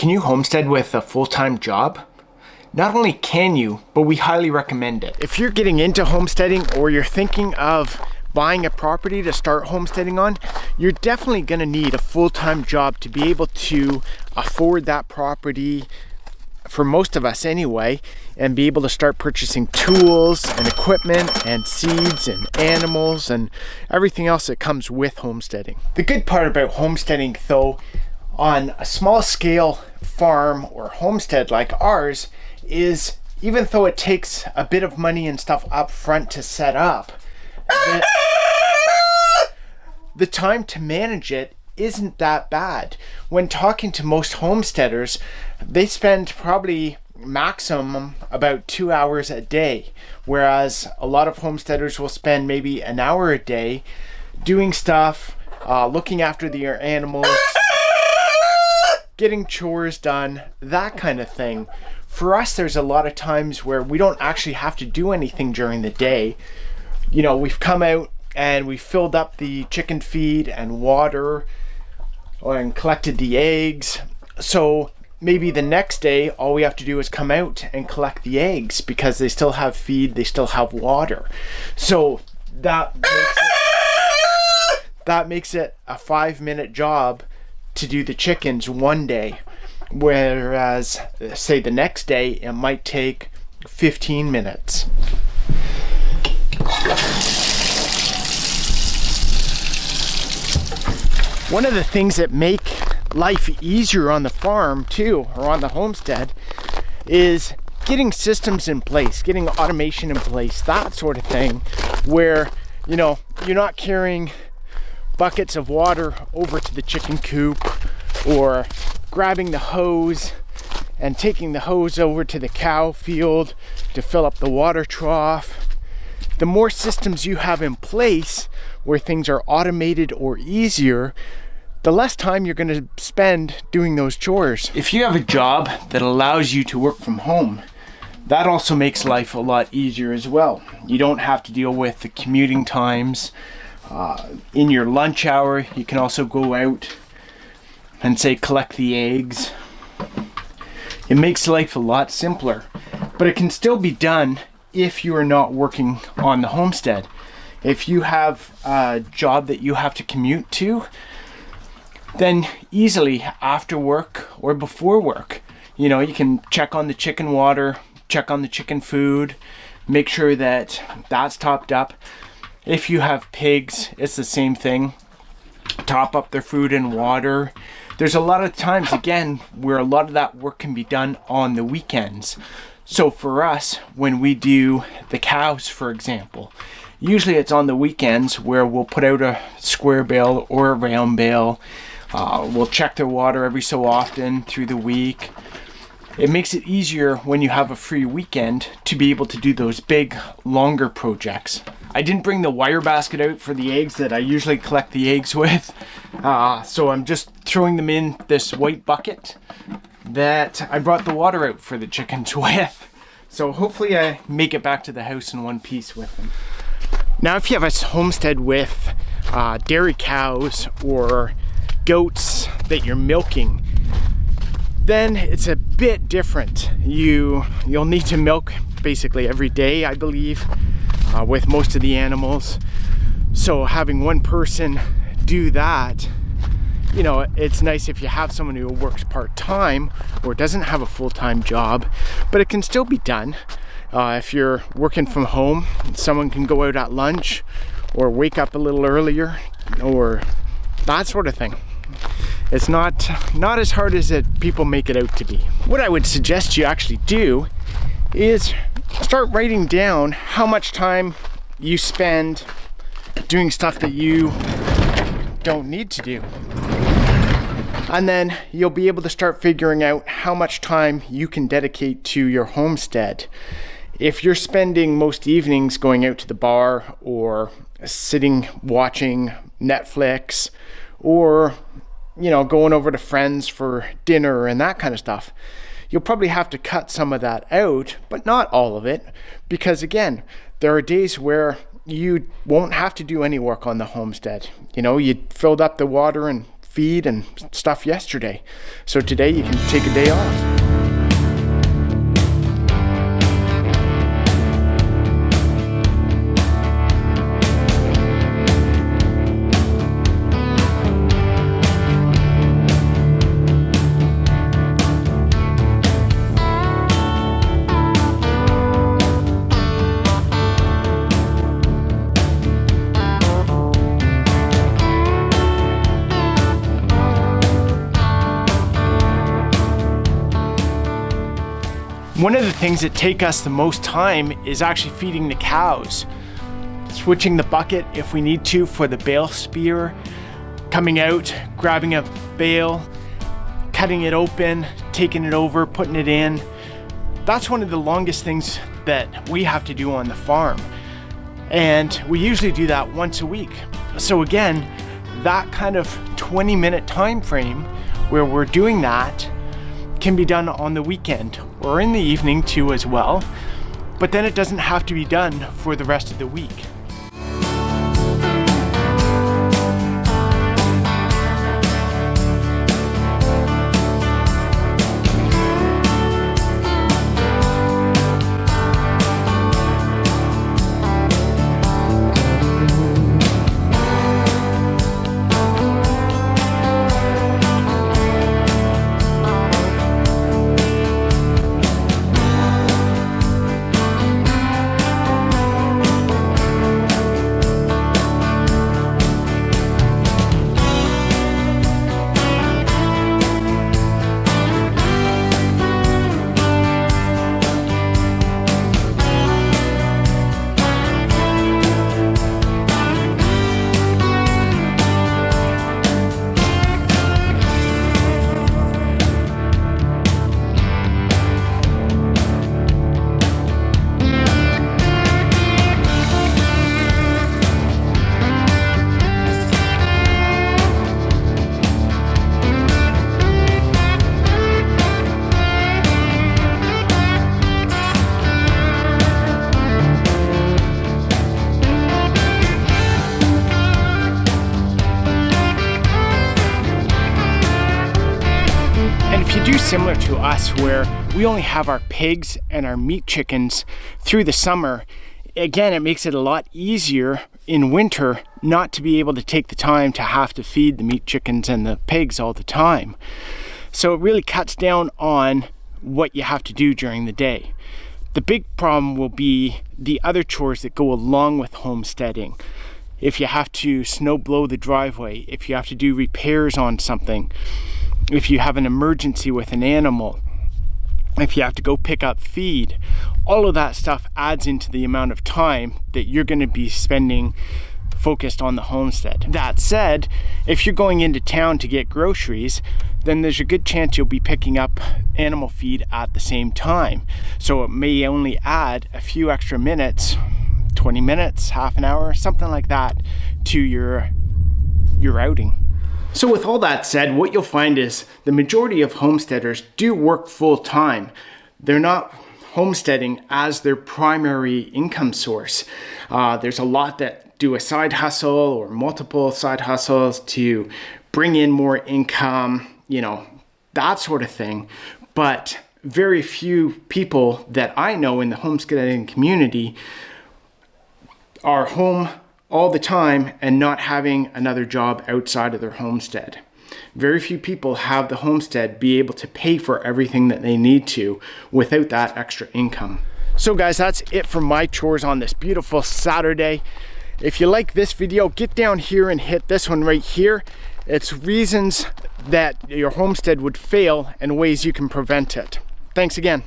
Can you homestead with a full-time job? Not only can you, but we highly recommend it. If you're getting into homesteading or you're thinking of buying a property to start homesteading on, you're definitely going to need a full-time job to be able to afford that property, for most of us anyway, and be able to start purchasing tools and equipment and seeds and animals and everything else that comes with homesteading. The good part about homesteading, though, on a small scale farm or homestead like ours, is even though it takes a bit of money and stuff up front to set up, the time to manage it isn't that bad. When talking to most homesteaders, they spend probably maximum about 2 hours a day, whereas a lot of homesteaders will spend maybe an hour a day doing stuff, looking after their animals, getting chores done, that kind of thing. For us, there's a lot of times where we don't actually have to do anything during the day. You know, we've come out and we filled up the chicken feed and water and collected the eggs. So maybe the next day, all we have to do is come out and collect the eggs because they still have feed, they still have water. So that makes it a 5-minute job to do the chickens one day. Whereas, say the next day, it might take 15 minutes. One of the things that make life easier on the farm too, or on the homestead, is getting systems in place, getting automation in place, that sort of thing, where, you know, you're not carrying buckets of water over to the chicken coop or grabbing the hose and taking the hose over to the cow field to fill up the water trough. The more systems you have in place where things are automated or easier, the less time you're going to spend doing those chores. If you have a job that allows you to work from home, that also makes life a lot easier as well. You don't have to deal with the commuting times. In your lunch hour, you can also go out and say collect the eggs. It makes life a lot simpler, but it can still be done if you are not working on the homestead. If you have a job that you have to commute to, then easily after work or before work, you know, you can check on the chicken water, check on the chicken food, make sure that that's topped up. If you have pigs, it's the same thing. Top up their food and water. There's a lot of times, again, where a lot of that work can be done on the weekends. So for us, when we do the cows, for example, usually it's on the weekends where we'll put out a square bale or a round bale. We'll check their water every so often through the week. It makes it easier when you have a free weekend to be able to do those big, longer projects. I didn't bring the wire basket out for the eggs that I usually collect the eggs with. So I'm just throwing them in this white bucket that I brought the water out for the chickens with. So hopefully I make it back to the house in one piece with them. Now, if you have a homestead with dairy cows or goats that you're milking, then it's a bit different. You'll need to milk basically every day, I believe, with most of the animals. So having one person do that, you know, it's nice if you have someone who works part-time or doesn't have a full-time job, but it can still be done. If you're working from home, someone can go out at lunch or wake up a little earlier or that sort of thing. It's not as hard as people make it out to be. What I would suggest you actually do is start writing down how much time you spend doing stuff that you don't need to do. And then you'll be able to start figuring out how much time you can dedicate to your homestead. If you're spending most evenings going out to the bar or sitting watching Netflix or, you know, going over to friends for dinner and that kind of stuff, you'll probably have to cut some of that out, but not all of it, because again, there are days where you won't have to do any work on the homestead. You know, you filled up the water and feed and stuff yesterday. So today you can take a day off. One of the things that take us the most time is actually feeding the cows. Switching the bucket if we need to for the bale spear, coming out, grabbing a bale, cutting it open, taking it over, putting it in. That's one of the longest things that we have to do on the farm. And we usually do that once a week. So again, that kind of 20-minute time frame where we're doing that can be done on the weekend or in the evening too as well, but then it doesn't have to be done for the rest of the week. Do similar to us where we only have our pigs and our meat chickens through the summer. Again, it makes it a lot easier in winter not to be able to take the time to have to feed the meat chickens and the pigs all the time. So it really cuts down on what you have to do during the day. The big problem will be the other chores that go along with homesteading. If you have to snow blow the driveway, if you have to do repairs on something, if you have an emergency with an animal, if you have to go pick up feed, all of that stuff adds into the amount of time that you're going to be spending focused on the homestead. That said, if you're going into town to get groceries, then there's a good chance you'll be picking up animal feed at the same time. So it may only add a few extra minutes, 20 minutes, half an hour, something like that, to your outing. So with all that said, what you'll find is the majority of homesteaders do work full time. They're not homesteading as their primary income source. There's a lot that do a side hustle or multiple side hustles to bring in more income, that sort of thing. But very few people that I know in the homesteading community are home all the time and not having another job outside of their homestead. Very few people have the homestead be able to pay for everything that they need to without that extra income. So guys, that's it for my chores on this beautiful Saturday. If you like this video, get down here and hit this one right here. It's reasons that your homestead would fail and ways you can prevent it. Thanks again.